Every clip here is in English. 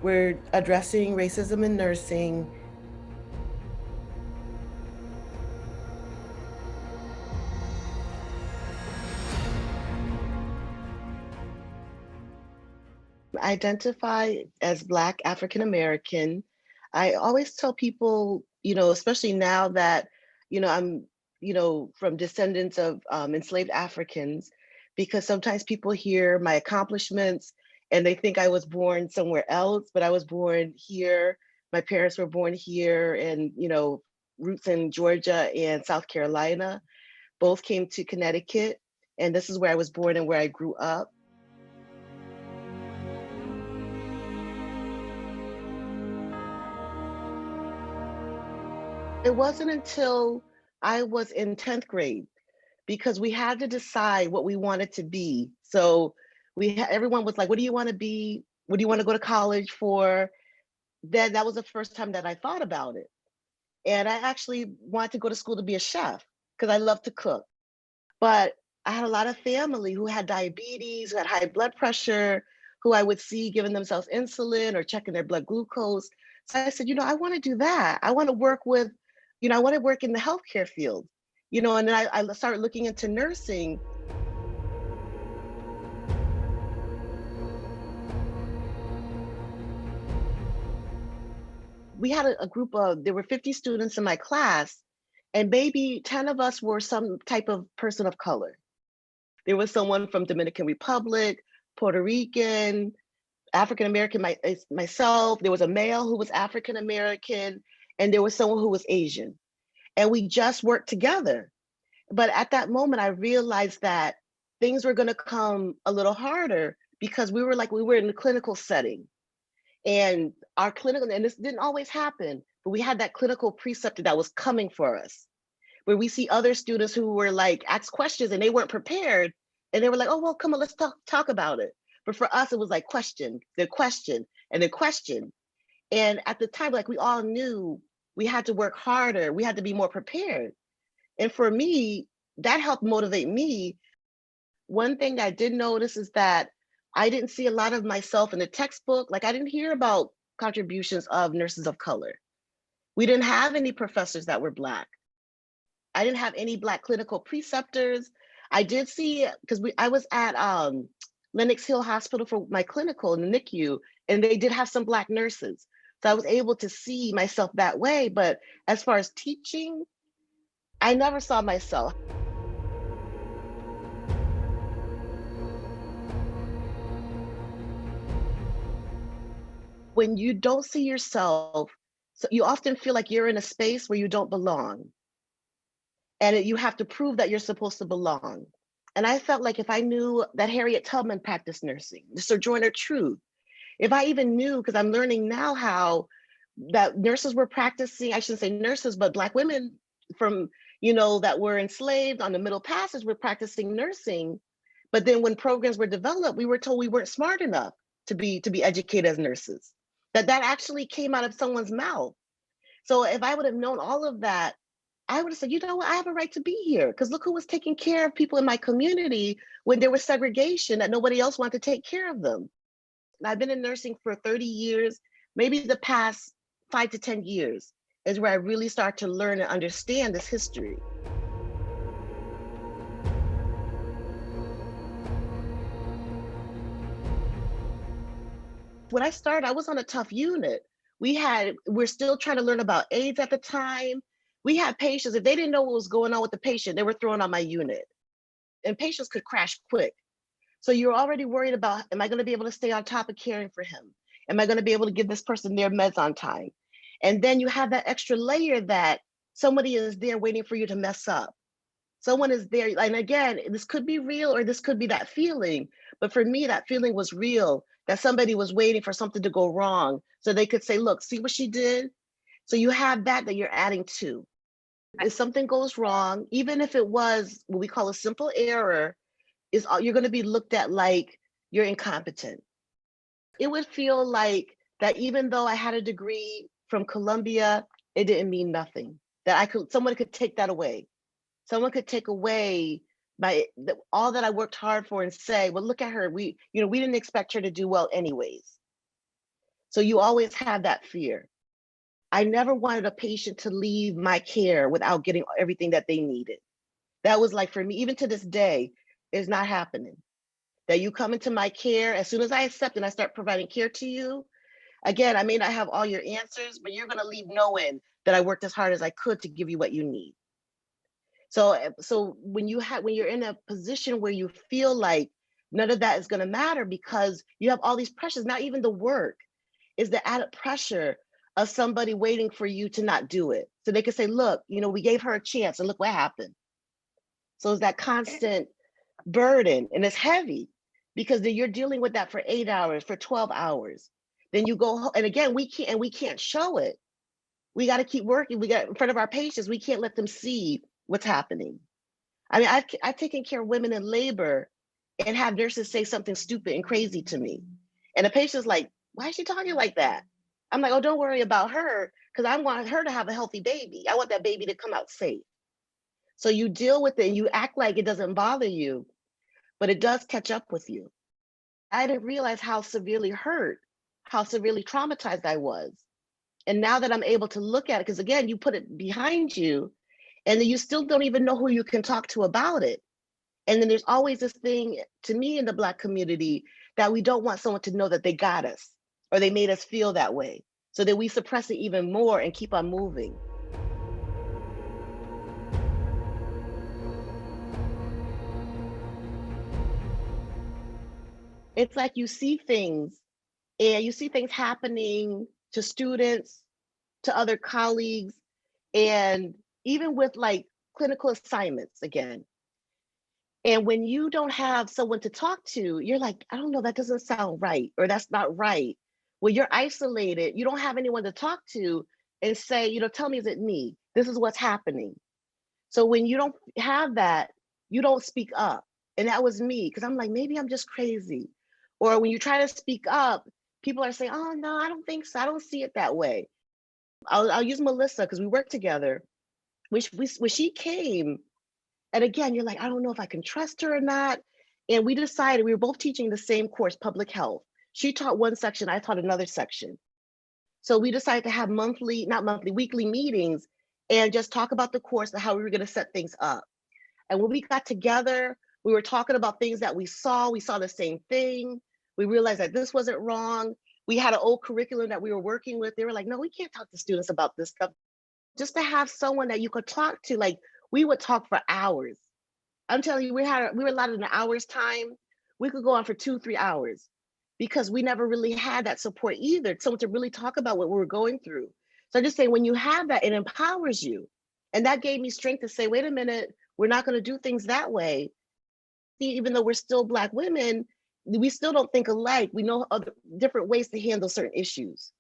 We're addressing racism in nursing. I identify as Black African American. I always tell people, especially now that, I'm, from descendants of enslaved Africans, because sometimes people hear my accomplishments and they think I was born somewhere else, but I was born here. My parents were born here and, roots in Georgia and South Carolina. Both came to Connecticut. And this is where I was born and where I grew up. It wasn't until I was in 10th grade because we had to decide what we wanted to be. So everyone was like, "What do you want to be? What do you want to go to college for?" Then that was the first time that I thought about it. And I actually wanted to go to school to be a chef because I love to cook. But I had a lot of family who had diabetes, who had high blood pressure, who I would see giving themselves insulin or checking their blood glucose. So I said, I want to do that. I want to work with, I want to work in the healthcare field, and then I started looking into nursing. We had a group of, there were 50 students in my class, and maybe 10 of us were some type of person of color. There was someone from Dominican Republic, Puerto Rican, African American, myself. There was a male who was African American, and there was someone who was Asian. And we just worked together. But at that moment, I realized that things were going to come a little harder because we were in the clinical setting. And our clinical, and this didn't always happen, but we had that clinical preceptor that was coming for us, where we see other students who were like asked questions and they weren't prepared. And they were like, "Oh, well, come on, let's talk about it." But for us, it was like question, then question, and then question. And at the time, like we all knew we had to work harder, we had to be more prepared. And for me, that helped motivate me. One thing I did notice is that I didn't see a lot of myself in the textbook. Like I didn't hear about contributions of nurses of color. We didn't have any professors that were Black. I didn't have any Black clinical preceptors. I did see, because I was at Lenox Hill Hospital for my clinical in the NICU, and they did have some Black nurses. So I was able to see myself that way. But as far as teaching, I never saw myself. When you don't see yourself, so you often feel like you're in a space where you don't belong. And you have to prove that you're supposed to belong. And I felt like if I knew that Harriet Tubman practiced nursing, the Sojourner Truth, if I even knew, because I'm learning now how that nurses were practicing, I shouldn't say nurses, but Black women from, that were enslaved on the Middle Passage were practicing nursing. But then when programs were developed, we were told we weren't smart enough to be educated as nurses. That actually came out of someone's mouth. So if I would have known all of that, I would have said, what, I have a right to be here. Because look who was taking care of people in my community when there was segregation that nobody else wanted to take care of them. And I've been in nursing for 30 years, maybe the past 5 to 10 years is where I really start to learn and understand this history. When I started, I was on a tough unit. We're still trying to learn about AIDS at the time. We had patients, if they didn't know what was going on with the patient, they were thrown on my unit. And patients could crash quick. So you're already worried about, am I going to be able to stay on top of caring for him? Am I going to be able to give this person their meds on time? And then you have that extra layer that somebody is there waiting for you to mess up. Someone is there. And again, this could be real or this could be that feeling. But for me, that feeling was real, that somebody was waiting for something to go wrong so they could say, look, see what she did? So you have that you're adding to. If something goes wrong, even if it was what we call a simple error, you're going to be looked at like you're incompetent. It would feel like that even though I had a degree from Columbia, it didn't mean nothing. Someone could take that away. Someone could take away all that I worked hard for and say, well, look at her. We didn't expect her to do well anyways. So you always have that fear. I never wanted a patient to leave my care without getting everything that they needed. That was like, for me, even to this day, is not happening. That you come into my care, as soon as I accept and I start providing care to you, again, I may not have all your answers, but you're gonna leave knowing that I worked as hard as I could to give you what you need. So when you're in a position where you feel like none of that is gonna matter because you have all these pressures, not even the work, is the added pressure of somebody waiting for you to not do it. So they can say, look, we gave her a chance and look what happened. So it's that constant burden, and it's heavy because then you're dealing with that for 8 hours, for 12 hours. Then you go home, and again, we can't show it. We got to keep working. We got in front of our patients. We can't let them see what's happening. I mean, I've taken care of women in labor and have nurses say something stupid and crazy to me. And the patient's like, why is she talking like that? I'm like, oh, don't worry about her because I want her to have a healthy baby. I want that baby to come out safe. So you deal with it and you act like it doesn't bother you, but it does catch up with you. I didn't realize how severely hurt, how severely traumatized I was. And now that I'm able to look at it, because again, you put it behind you, and then you still don't even know who you can talk to about it. And then there's always this thing to me in the Black community that we don't want someone to know that they got us or they made us feel that way. So that we suppress it even more and keep on moving. It's like you see things and you see things happening to students, to other colleagues, and even with like clinical assignments again. And when you don't have someone to talk to, you're like, I don't know, that doesn't sound right, or that's not right. When you're isolated, you don't have anyone to talk to and say, tell me, is it me? This is what's happening. So when you don't have that, you don't speak up. And that was me, because I'm like, maybe I'm just crazy. Or when you try to speak up, people are saying, oh, no, I don't think so. I don't see it that way. I'll use Melissa because we work together. When she came, and again, you're like, I don't know if I can trust her or not. And we decided, we were both teaching the same course, public health. She taught one section, I taught another section. So we decided to have weekly meetings and just talk about the course and how we were going to set things up. And when we got together, we were talking about things that we saw the same thing. We realized that this wasn't wrong. We had an old curriculum that we were working with. They were like, no, we can't talk to students about this stuff. Just to have someone that you could talk to, like we would talk for hours. I'm telling you, we were allotted an hour's time. We could go on for 2-3 hours because we never really had that support either, someone to really talk about what we were going through. So I just say, when you have that, it empowers you. And that gave me strength to say, wait a minute, we're not going to do things that way. Even though we're still Black women, we still don't think alike. We know other different ways to handle certain issues.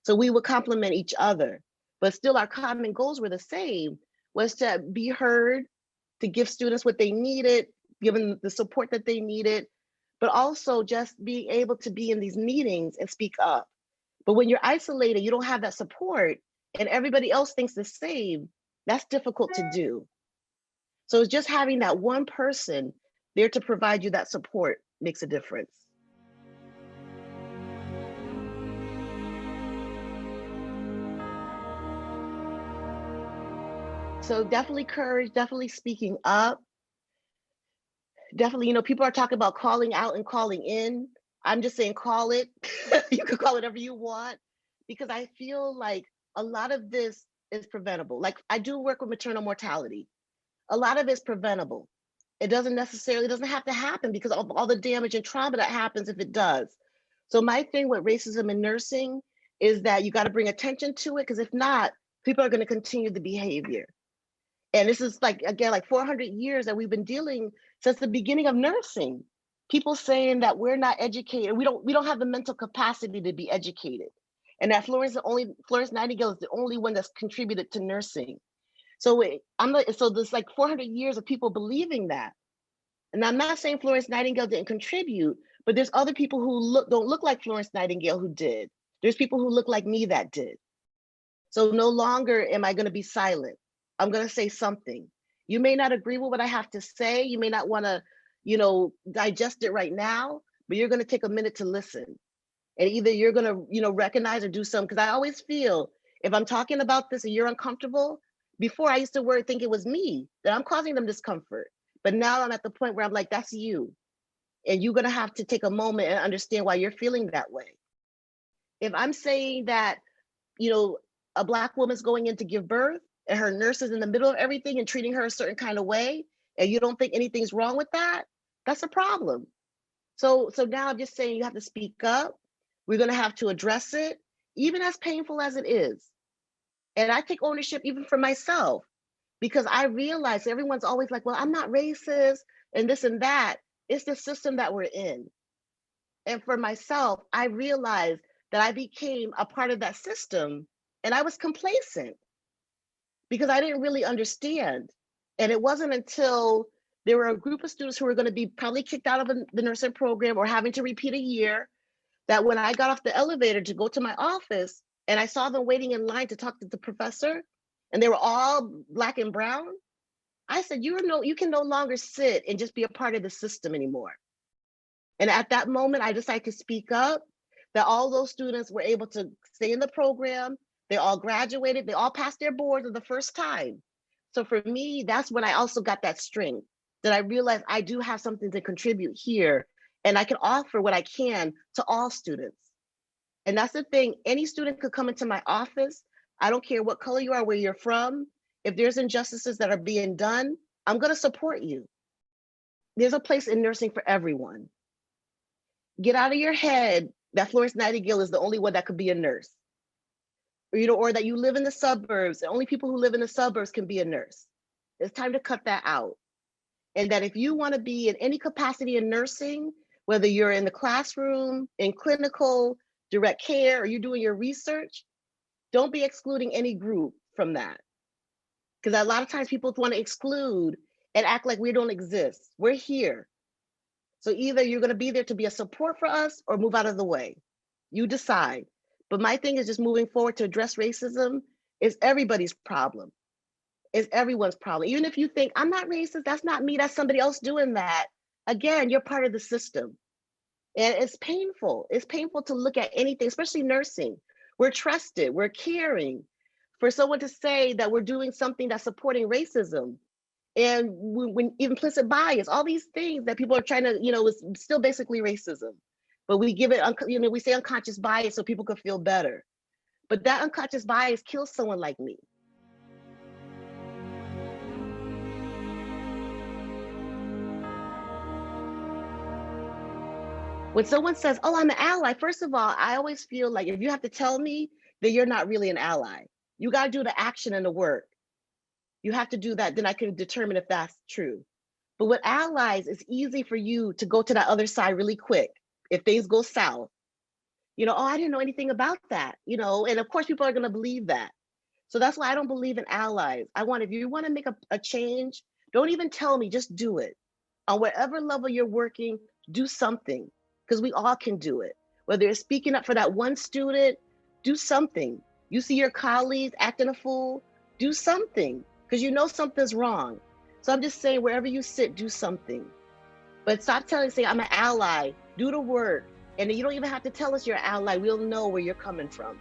So we would complement each other, but still our common goals were the same, was to be heard, to give students what they needed, give them the support that they needed, but also just being able to be in these meetings and speak up. But when you're isolated, you don't have that support and everybody else thinks the same, that's difficult to do. So it's just having that one person there to provide you that support makes a difference. So definitely courage, definitely speaking up. Definitely, people are talking about calling out and calling in. I'm just saying, call it. You can call it whatever you want, because I feel like a lot of this is preventable. Like I do work with maternal mortality. A lot of it's preventable. It doesn't have to happen because of all the damage and trauma that happens if it does. So my thing with racism in nursing is that you got to bring attention to it, because if not, people are going to continue the behavior. And this is like, again, like 400 years that we've been dealing since the beginning of nursing. People saying that we're not educated, we don't have the mental capacity to be educated. And that Florence Nightingale is the only one that's contributed to nursing. So so there's like 400 years of people believing that. And I'm not saying Florence Nightingale didn't contribute, but there's other people who don't look like Florence Nightingale who did. There's people who look like me that did. So no longer am I going to be silent. I'm going to say something. You may not agree with what I have to say. You may not want to, digest it right now, but you're going to take a minute to listen. And either you're gonna, recognize or do something. Because I always feel if I'm talking about this and you're uncomfortable, before I used to think it was me, that I'm causing them discomfort. But now I'm at the point where I'm like, that's you. And you're gonna have to take a moment and understand why you're feeling that way. If I'm saying that, you know, a Black woman's going in to give birth and her nurse is in the middle of everything and treating her a certain kind of way, and you don't think anything's wrong with that, that's a problem. So now I'm just saying you have to speak up. We're gonna have to address it, even as painful as it is. And I take ownership even for myself because I realize everyone's always like, well, I'm not racist and this and that. It's the system that we're in. And for myself, I realized that I became a part of that system and I was complacent because I didn't really understand. And it wasn't until there were a group of students who were going to be probably kicked out of the nursing program or having to repeat a year that when I got off the elevator to go to my office and I saw them waiting in line to talk to the professor and they were all Black and brown, I said, you can no longer sit and just be a part of the system anymore. And at that moment, I decided to speak up, that all those students were able to stay in the program. They all graduated. They all passed their boards for the first time. So for me, that's when I also got that strength, that I realized I do have something to contribute here and I can offer what I can to all students. And that's the thing. Any student could come into my office. I don't care what color you are, where you're from. If there's injustices that are being done, I'm going to support you. There's a place in nursing for everyone. Get out of your head that Florence Nightingale is the only one that could be a nurse. Or that you live in the suburbs, and only people who live in the suburbs can be a nurse. It's time to cut that out. And that if you want to be in any capacity in nursing, whether you're in the classroom, in clinical, direct care, or you're doing your research, don't be excluding any group from that. Because a lot of times people want to exclude and act like we don't exist. We're here. So either you're going to be there to be a support for us or move out of the way. You decide. But my thing is just moving forward to address racism is everybody's problem. It's everyone's problem. Even if you think I'm not racist, that's not me, that's somebody else doing that. Again, you're part of the system. And it's painful. It's painful to look at anything, especially nursing. We're trusted, we're caring. For someone to say that we're doing something that's supporting racism and when implicit bias, all these things that people are trying to, is still basically racism. But we give it, we say unconscious bias so people could feel better. But that unconscious bias kills someone like me. When someone says, oh, I'm an ally, first of all, I always feel like if you have to tell me that you're not really an ally, you got to do the action and the work. You have to do that, then I can determine if that's true. But with allies, it's easy for you to go to that other side really quick if things go south. Oh, I didn't know anything about that, and of course people are going to believe that. So that's why I don't believe in allies. If you want to make a change, don't even tell me, just do it. On whatever level you're working, do something, because we all can do it. Whether it's speaking up for that one student, do something. You see your colleagues acting a fool, do something, because something's wrong. So I'm just saying, wherever you sit, do something. But stop saying I'm an ally, do the work. And you don't even have to tell us you're an ally. We'll know where you're coming from.